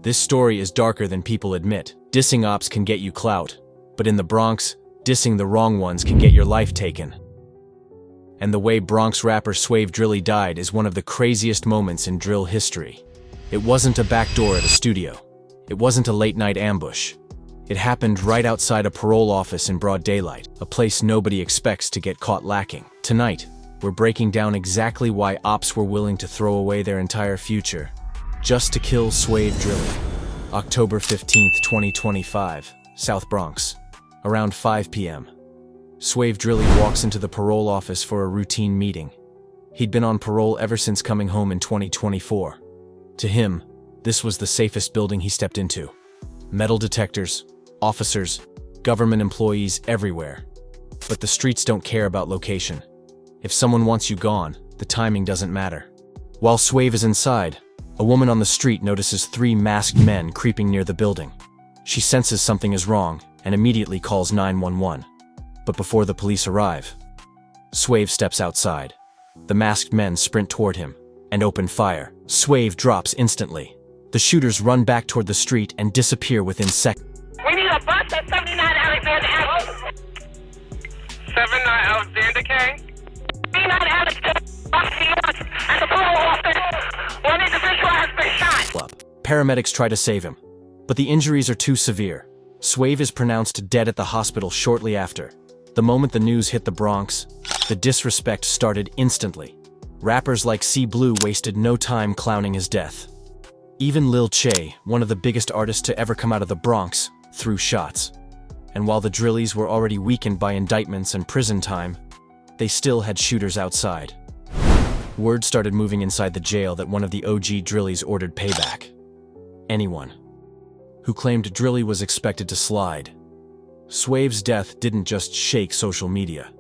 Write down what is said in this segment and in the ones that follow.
This story is darker than people admit. Dissing ops can get you clout, but in the Bronx, dissing the wrong ones can get your life taken. And the way Bronx rapper Swave Drilly died is one of the craziest moments in drill history. It wasn't a back door at a studio. It wasn't a late-night ambush. It happened right outside a parole office in broad daylight, a place nobody expects to get caught lacking. Tonight, we're breaking down exactly why ops were willing to throw away their entire future just to kill Swave Drilly. October 15th, 2025, South Bronx, around 5 p.m. Swave Drilly walks into the parole office for a routine meeting. He'd been on parole ever since coming home in 2024. To him, this was the safest building he stepped into. Metal detectors, officers, government employees everywhere. But the streets don't care about location. If someone wants you gone, the timing doesn't matter. While Swave is inside, a woman on the street notices 3 masked men creeping near the building. She senses something is wrong and immediately calls 911. But before the police arrive, Swave steps outside. The masked men sprint toward him and open fire. Swave drops instantly. The shooters run back toward the street and disappear within seconds. We need a bus at 79 Alexander Avenue. 79 Alexander K? 79 Alexander and the parole office. One individual has been shot. Paramedics try to save him, but the injuries are too severe. Swave is pronounced dead at the hospital shortly after. The moment the news hit the Bronx, the disrespect started instantly. Rappers like C Blue wasted no time clowning his death. Even Lil Che, one of the biggest artists to ever come out of the Bronx, threw shots. And while the Drillies were already weakened by indictments and prison time, they still had shooters outside. Word started moving inside the jail that one of the OG Drillies ordered payback. Anyone who claimed Drilly was expected to slide. Swave's death didn't just shake social media.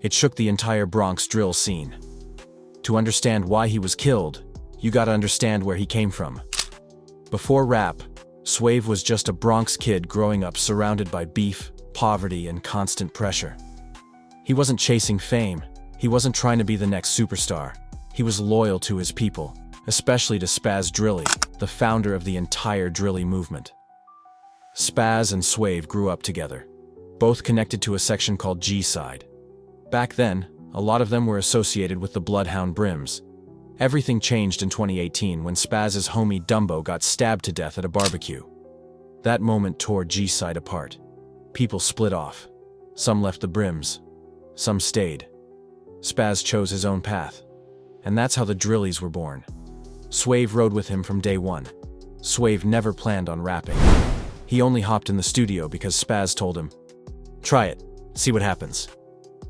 It shook the entire Bronx drill scene. To understand why he was killed, you gotta understand where he came from. Before rap, Swave was just a Bronx kid growing up surrounded by beef, poverty, and constant pressure. He wasn't chasing fame. He wasn't trying to be the next superstar. He was loyal to his people, especially to Spaz Drilly, the founder of the entire Drilly movement. Spaz and Swave grew up together, both connected to a section called G-Side. Back then, a lot of them were associated with the Bloodhound Brims. Everything changed in 2018 when Spaz's homie Dumbo got stabbed to death at a barbecue. That moment tore G-Side apart. People split off. Some left the Brims. Some stayed. Spaz chose his own path. And that's how the Drillies were born. Swave rode with him from day one. Swave never planned on rapping. He only hopped in the studio because Spaz told him, "Try it, see what happens."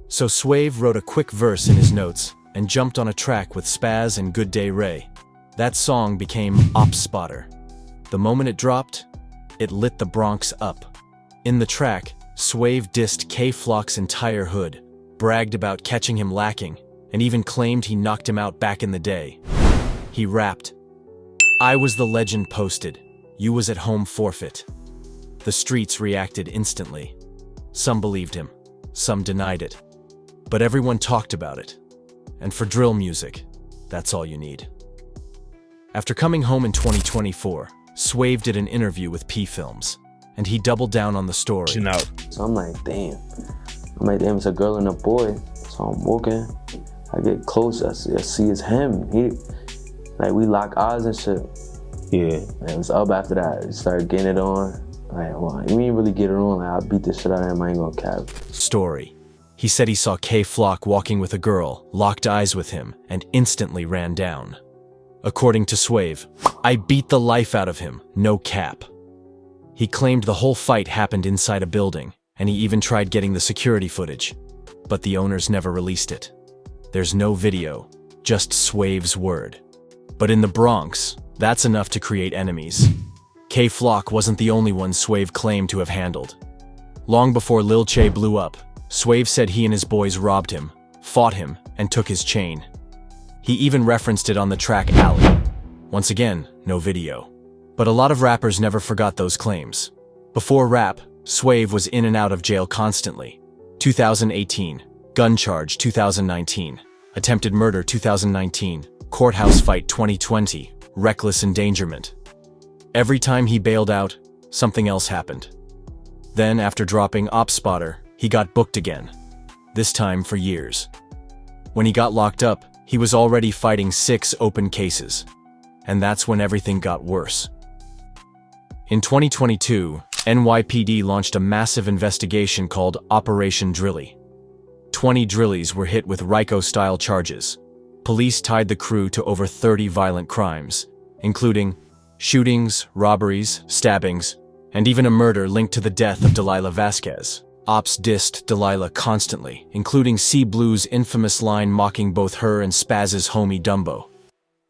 So Swave wrote a quick verse in his notes and jumped on a track with Spaz and Good Day Ray. That song became Op Spotter. The moment it dropped, it lit the Bronx up. In the track, Swave dissed K-Flock's entire hood, bragged about catching him lacking, and even claimed he knocked him out back in the day. He rapped, "I was the legend posted, you was at home forfeit." The streets reacted instantly. Some believed him, some denied it. But everyone talked about it. And for drill music, that's all you need. After coming home in 2024, Swave did an interview with P Films, and he doubled down on the story. So I'm like, damn, it's a girl and a boy. So I'm walking, I get close, I see it's him. We lock eyes and shit. Yeah. And it was up after that. We started getting it on. We didn't really get it on. I beat the shit out of him, I ain't gonna cap. Story. He said he saw K-Flock walking with a girl, locked eyes with him, and instantly ran down. According to Swave, "I beat the life out of him, no cap." He claimed the whole fight happened inside a building, and he even tried getting the security footage. But the owners never released it. There's no video, just Swave's word. But in the Bronx, that's enough to create enemies. K-Flock wasn't the only one Swave claimed to have handled. Long before Lil Che blew up, Swave said he and his boys robbed him, fought him, and took his chain. He even referenced it on the track Alley. Once again, no video. But a lot of rappers never forgot those claims. Before rap, Swave was in and out of jail constantly. 2018, gun charge 2019, attempted murder 2019, courthouse fight 2020, reckless endangerment. Every time he bailed out, something else happened. Then, after dropping Op Spotter, he got booked again, this time for years. When he got locked up, he was already fighting 6 open cases. And that's when everything got worse. In 2022, NYPD launched a massive investigation called Operation Drilly. 20 Drillies were hit with RICO-style charges. Police tied the crew to over 30 violent crimes, including shootings, robberies, stabbings, and even a murder linked to the death of Delilah Vasquez. Ops dissed Delilah constantly, including C Blue's infamous line mocking both her and Spaz's homie Dumbo.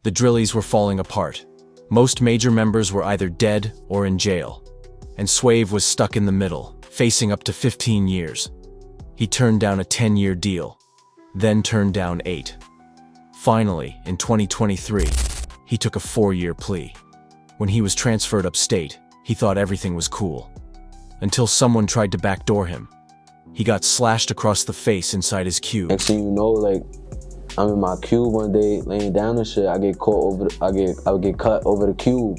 The Drillies were falling apart. Most major members were either dead or in jail, and Swave was stuck in the middle, facing up to 15 years. He turned down a 10-year deal, then turned down 8. Finally, in 2023, he took a 4-year plea. When he was transferred upstate, he thought everything was cool. Until someone tried to backdoor him. He got slashed across the face inside his cube. Next thing you know, like, I'm in my cube one day laying down and shit. I get caught I would get cut over the cube.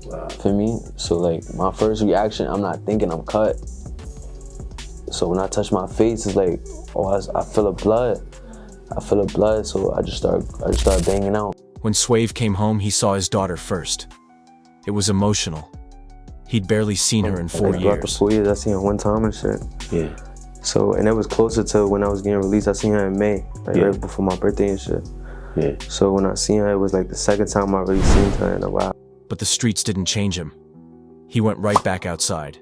Wow. For me, so like my first reaction, I'm not thinking I'm cut. So when I touch my face, it's like, oh, I feel the blood. I feel the blood, so I just start banging out. When Swave came home, he saw his daughter first. It was emotional. He'd barely seen her in 4 years. Throughout the 4 years, I seen her one time and shit. Yeah. So, and it was closer to when I was getting released. I seen her in May, like right before my birthday and shit. Yeah. So when I seen her, it was like the second time I really seen her in a while. But the streets didn't change him. He went right back outside,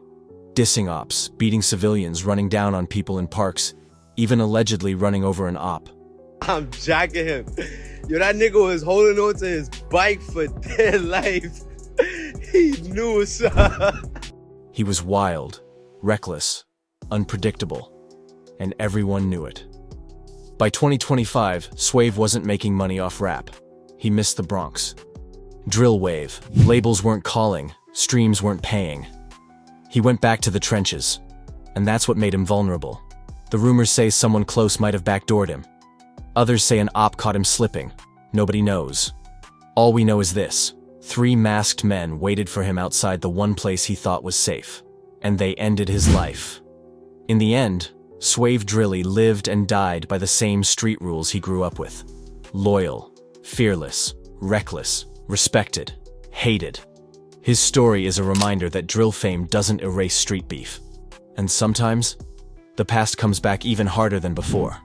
dissing ops, beating civilians, running down on people in parks, even allegedly running over an op. I'm jacking him. Yo, that nigga was holding on to his bike for dear life. He knew what's up. He was wild, reckless, unpredictable, and everyone knew it. By 2025, Swave wasn't making money off rap. He missed the Bronx. Drill wave. Labels weren't calling, streams weren't paying. He went back to the trenches, and that's what made him vulnerable. The rumors say someone close might have backdoored him. Others say an op caught him slipping. Nobody knows. All we know is this: 3 masked men waited for him outside the one place he thought was safe, and they ended his life. In the end, Swave Drilly lived and died by the same street rules he grew up with. Loyal, fearless, reckless, respected, hated. His story is a reminder that drill fame doesn't erase street beef. And sometimes, the past comes back even harder than before.